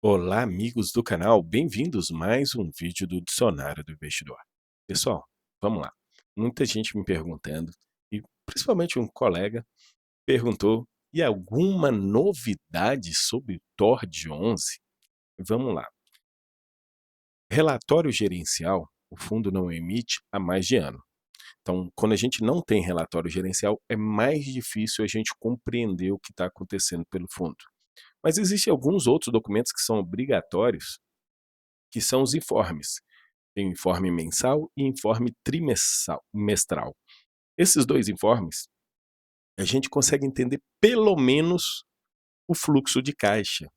Olá, amigos do canal, bem-vindos a mais um vídeo do Dicionário do Investidor. Pessoal, vamos lá. Muita gente me perguntando, e principalmente um colega perguntou, e alguma novidade sobre o TORD 11? Vamos lá. Relatório gerencial, o fundo não emite há mais de ano. Então, quando a gente não tem relatório gerencial, é mais difícil a gente compreender o que está acontecendo pelo fundo. Mas existem alguns outros documentos que são obrigatórios, que são os informes. Tem o informe mensal e informe trimestral. Esses dois informes, a gente consegue entender pelo menos o fluxo de caixa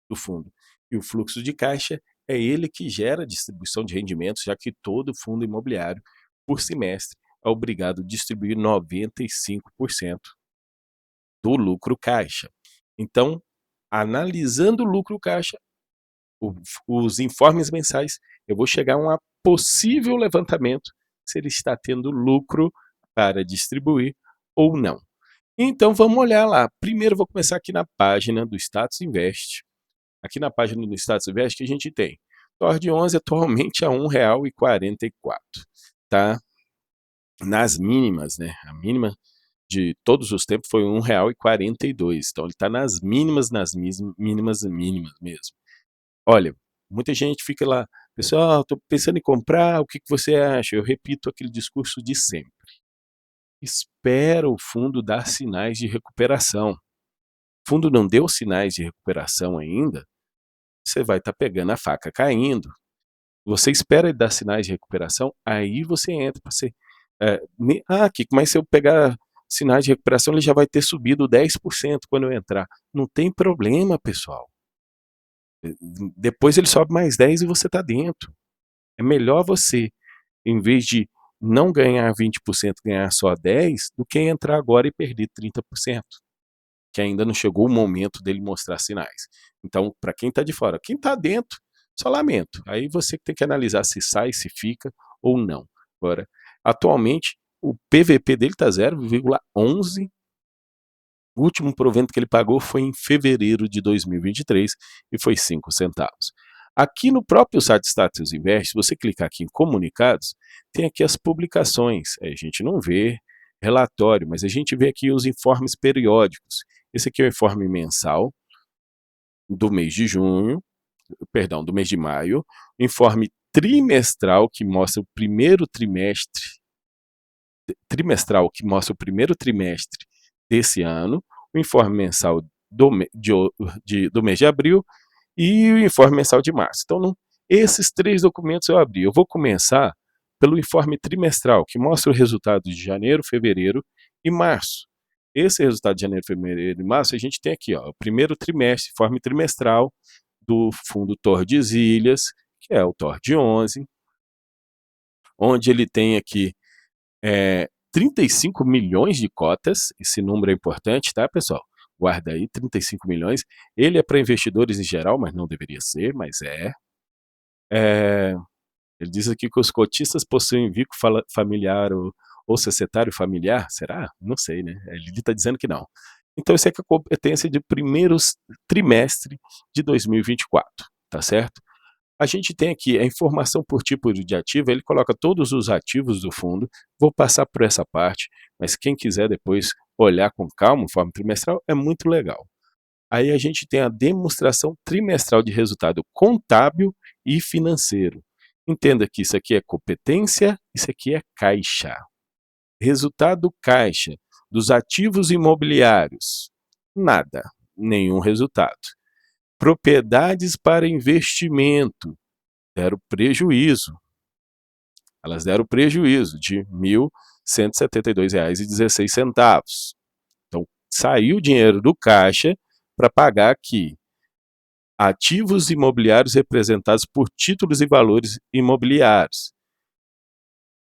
do fundo. E o fluxo de caixa é ele que gera a distribuição de rendimentos, já que todo fundo imobiliário, por semestre, é obrigado a distribuir 95% do lucro caixa. Então, analisando o lucro caixa, os informes mensais, eu vou chegar a um possível levantamento se ele está tendo lucro para distribuir ou não. Então vamos olhar lá. Primeiro vou começar aqui na página do Status Invest. Aqui na página do Status Invest que a gente tem TORD 11 atualmente a R$ 1,44, tá? Nas mínimas, né? A mínima de todos os tempos foi R$ 1,42. Então ele está nas mínimas mínimas mesmo. Olha, muita gente fica lá, pessoal, estou pensando em comprar, o que você acha? Eu repito aquele discurso de sempre. Espera o fundo dar sinais de recuperação. O fundo não deu sinais de recuperação ainda, você vai estar pegando a faca caindo. Você espera ele dar sinais de recuperação, aí você entra para você. Kiko, mas se eu pegar sinais de recuperação, ele já vai ter subido 10% quando eu entrar. Não tem problema, pessoal. Depois ele sobe mais 10 e você está dentro. É melhor você, em vez de não ganhar 20%, ganhar só 10%, do que entrar agora e perder 30%, que ainda não chegou o momento dele mostrar sinais. Então, para quem está de fora, quem está dentro, só lamento. Aí você tem que analisar se sai, se fica ou não. Agora, atualmente, o PVP dele está 0,11. O último provento que ele pagou foi em fevereiro de 2023 e foi 5 centavos. Aqui no próprio site Status Invest, se você clicar aqui em comunicados, tem aqui as publicações. A gente não vê relatório, mas a gente vê aqui os informes periódicos. Esse aqui é o informe mensal do mês de junho, perdão, do mês de maio, informe trimestral que mostra o primeiro trimestral que mostra o primeiro trimestre desse ano, o informe mensal do mês de abril e o informe mensal de março. Então, esses três documentos eu abri. Eu vou começar pelo informe trimestral, que mostra o resultado de janeiro, fevereiro e março. Esse resultado de janeiro, fevereiro e março, a gente tem aqui, ó, o primeiro trimestre, informe trimestral do fundo Tordesilhas, que é o TORD 11, onde ele tem aqui 35 milhões de cotas, esse número é importante, tá, pessoal? Guarda aí, 35 milhões. Ele é para investidores em geral, mas não deveria ser, mas ele diz aqui que os cotistas possuem vínculo familiar ou societário familiar. Será? Não sei, né? Ele está dizendo que não. Então, isso é a competência de primeiro trimestre de 2024, tá certo? A gente tem aqui a informação por tipo de ativo, ele coloca todos os ativos do fundo. Vou passar por essa parte, mas quem quiser depois olhar com calma, forma trimestral, é muito legal. Aí a gente tem a demonstração trimestral de resultado contábil e financeiro. Entenda que isso aqui é competência, isso aqui é caixa. Resultado caixa dos ativos imobiliários. Nada, nenhum resultado. Propriedades para investimento. Deram prejuízo. Elas deram prejuízo de R$ 1.172,16. Então, saiu o dinheiro do caixa para pagar aqui ativos imobiliários representados por títulos e valores imobiliários.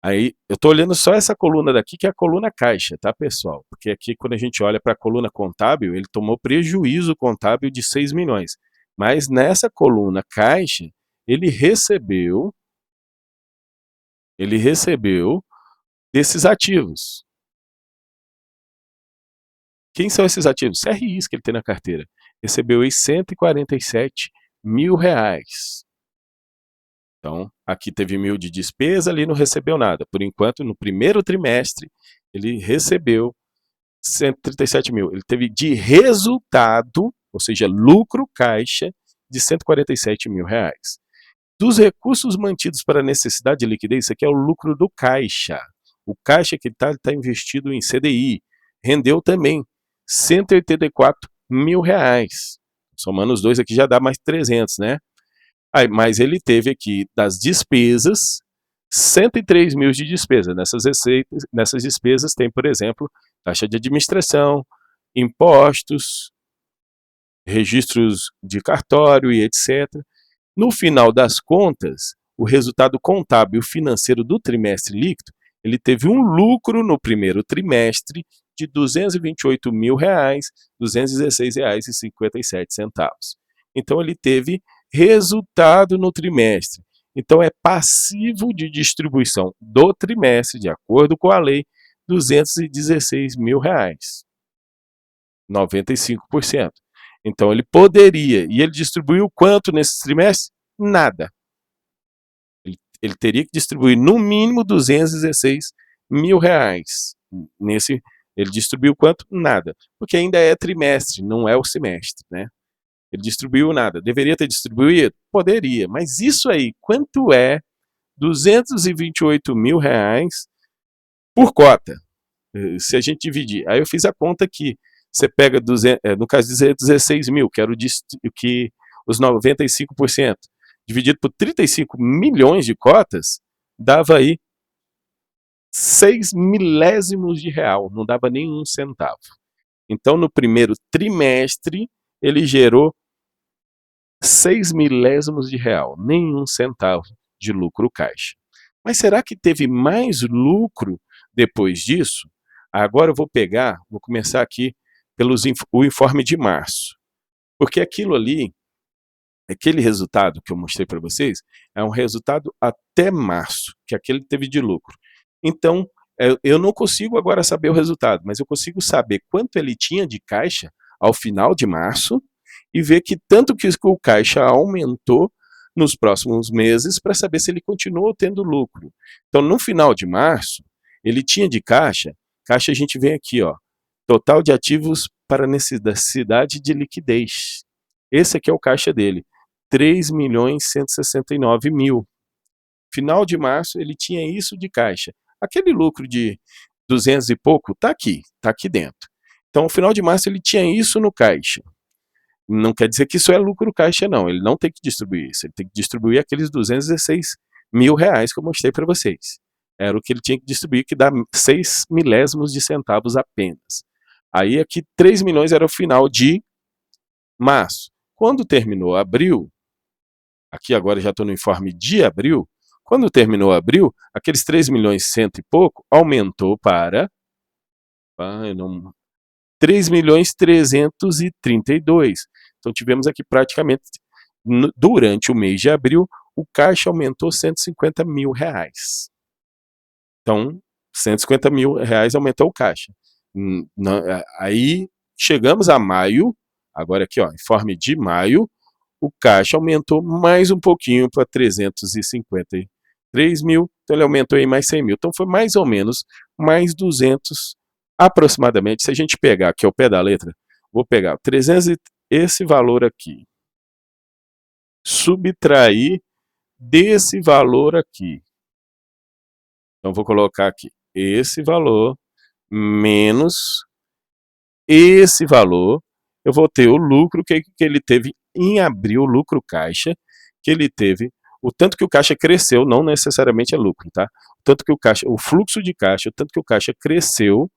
Aí, eu estou olhando só essa coluna daqui, que é a coluna caixa, tá, pessoal? Porque aqui, quando a gente olha para a coluna contábil, ele tomou prejuízo contábil de 6 milhões. Mas nessa coluna caixa, ele recebeu desses ativos. Quem são esses ativos? CRIs que ele tem na carteira. Recebeu aí 147 R$ 1.000. Então, aqui teve 1.000 de despesa, ali não recebeu nada. Por enquanto, no primeiro trimestre, ele recebeu 137 mil. Ele teve de resultado, ou seja, lucro caixa, de R$ 147 mil. Dos recursos mantidos para necessidade de liquidez, isso aqui é o lucro do caixa. O caixa que está investido em CDI. Rendeu também R$ 184 mil. Somando os dois aqui já dá mais 300, né? Aí, mas ele teve aqui das despesas, 103 mil de despesa. Nessas despesas tem, por exemplo, taxa de administração, impostos, registros de cartório e etc. No final das contas, o resultado contábil financeiro do trimestre líquido, ele teve um lucro no primeiro trimestre de R$ 228 mil, R$ 216,57. Então, ele teve resultado no trimestre. Então, é passivo de distribuição do trimestre, de acordo com a lei, R$ 216 mil, 95%. Então, ele poderia, e ele distribuiu quanto nesse trimestre? Nada. Ele teria que distribuir no mínimo R$ 216 mil. Ele distribuiu quanto? Nada. Porque ainda é trimestre, não é o semestre, né? Ele distribuiu nada. Deveria ter distribuído? Poderia. Mas isso aí, quanto é R$ 228 mil por cota? Se a gente dividir. Aí eu fiz a conta aqui. Você pega, no caso, 16 mil, que era os 95%, dividido por 35 milhões de cotas, dava aí 6 milésimos de real, não dava nem um centavo. Então, no primeiro trimestre, ele gerou 6 milésimos de real, nem um centavo de lucro caixa. Mas será que teve mais lucro depois disso? Agora eu vou começar aqui o informe de março. Porque aquilo ali, aquele resultado que eu mostrei para vocês, é um resultado até março, que aquele teve de lucro. Então, eu não consigo agora saber o resultado, mas eu consigo saber quanto ele tinha de caixa ao final de março e ver que tanto que o caixa aumentou nos próximos meses para saber se ele continuou tendo lucro. Então, no final de março, ele tinha de caixa a gente vem aqui, ó, total de ativos para necessidade de liquidez. Esse aqui é o caixa dele, 3.169.000. Final de março, ele tinha isso de caixa. Aquele lucro de 200 e pouco está aqui dentro. Então, no final de março, ele tinha isso no caixa. Não quer dizer que isso é lucro caixa, não. Ele não tem que distribuir isso. Ele tem que distribuir aqueles 216 mil reais que eu mostrei para vocês. Era o que ele tinha que distribuir, que dá 6 milésimos de centavos apenas. Aí aqui 3 milhões era o final de março. Quando terminou abril, aqui agora já estou no informe de abril, quando terminou abril, aqueles 3 milhões e cento e pouco aumentou para 3 milhões 332. Então tivemos aqui praticamente, durante o mês de abril, o caixa aumentou 150 mil reais. Então, 150 mil reais aumentou o caixa. Aí chegamos a maio, agora aqui, ó, informe de maio, o caixa aumentou mais um pouquinho para 353 mil, então ele aumentou em mais 100 mil. Então foi mais ou menos mais 200, aproximadamente, se a gente pegar aqui ao pé da letra, vou pegar 300, esse valor aqui, subtrair desse valor aqui. Então vou colocar aqui esse valor menos esse valor, eu vou ter o lucro que ele teve em abril, o lucro caixa, que ele teve, o tanto que o caixa cresceu, não necessariamente é lucro, tá? O tanto que o fluxo de caixa, o tanto que o caixa cresceu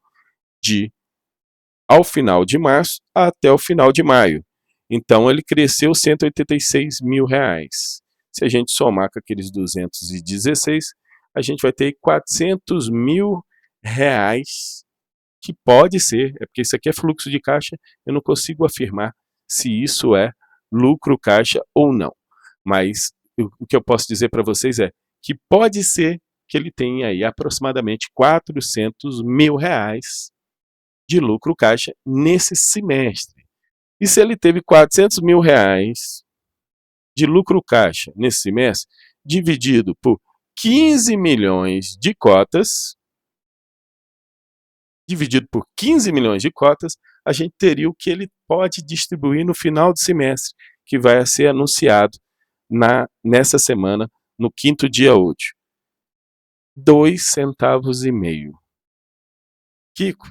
ao final de março até o final de maio. Então ele cresceu 186 mil reais. Se a gente somar com aqueles 216, a gente vai ter 400 mil reais, que pode ser, porque isso aqui é fluxo de caixa, eu não consigo afirmar se isso é lucro caixa ou não. Mas o que eu posso dizer para vocês é que pode ser que ele tenha aí aproximadamente 400 mil reais de lucro caixa nesse semestre. E se ele teve 400 mil reais de lucro caixa nesse semestre, dividido por 15 milhões de cotas, a gente teria o que ele pode distribuir no final do semestre, que vai ser anunciado nessa semana, no 5º dia útil. 2,5 centavos. Kiko,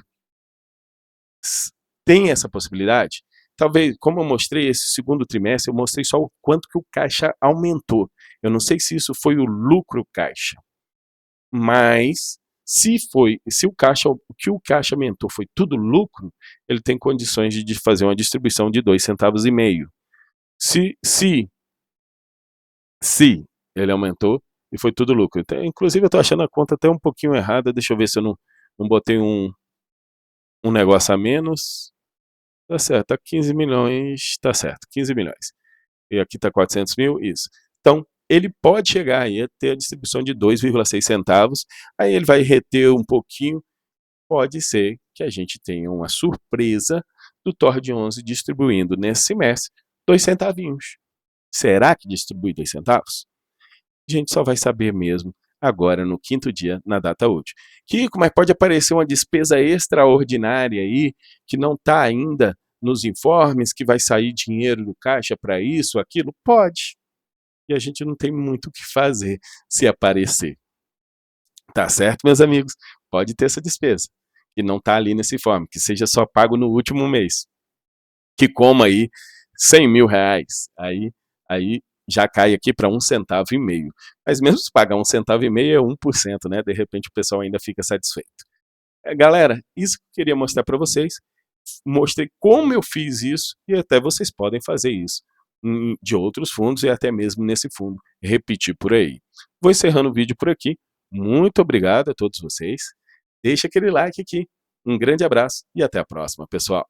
tem essa possibilidade? Talvez, como eu mostrei esse segundo trimestre, eu mostrei só o quanto que o caixa aumentou. Eu não sei se isso foi o lucro caixa, mas se o que o caixa aumentou foi tudo lucro, ele tem condições de fazer uma distribuição de 2,5 centavos. Se ele aumentou e foi tudo lucro. Então, inclusive, eu estou achando a conta até um pouquinho errada. Deixa eu ver se eu não botei um negócio a menos. Tá certo, tá 15 milhões, tá certo, 15 milhões. E aqui tá 400 mil, isso. Então, ele pode chegar aí a ter a distribuição de 2,6 centavos, aí ele vai reter um pouquinho, pode ser que a gente tenha uma surpresa do Tord 11 distribuindo nesse semestre 2 centavinhos. Será que distribui 2 centavos? A gente só vai saber mesmo agora no 5º dia, na data útil. Kiko, mas pode aparecer uma despesa extraordinária aí, que não está ainda nos informes, que vai sair dinheiro do caixa para isso, aquilo? Pode. E a gente não tem muito o que fazer se aparecer. Tá certo, meus amigos? Pode ter essa despesa. E não está ali nesse informe, que seja só pago no último mês. Que coma aí 100 mil reais. Aí já cai aqui para 1,5 centavo. Mas mesmo se pagar 1,5 centavo é 1%, né? De repente o pessoal ainda fica satisfeito. Galera, isso que eu queria mostrar para vocês. Mostrei como eu fiz isso e até vocês podem fazer isso de outros fundos e até mesmo nesse fundo, repetir por aí. Vou encerrando o vídeo por aqui. Muito obrigado a todos vocês. Deixa aquele like aqui. Um grande abraço e até a próxima, pessoal.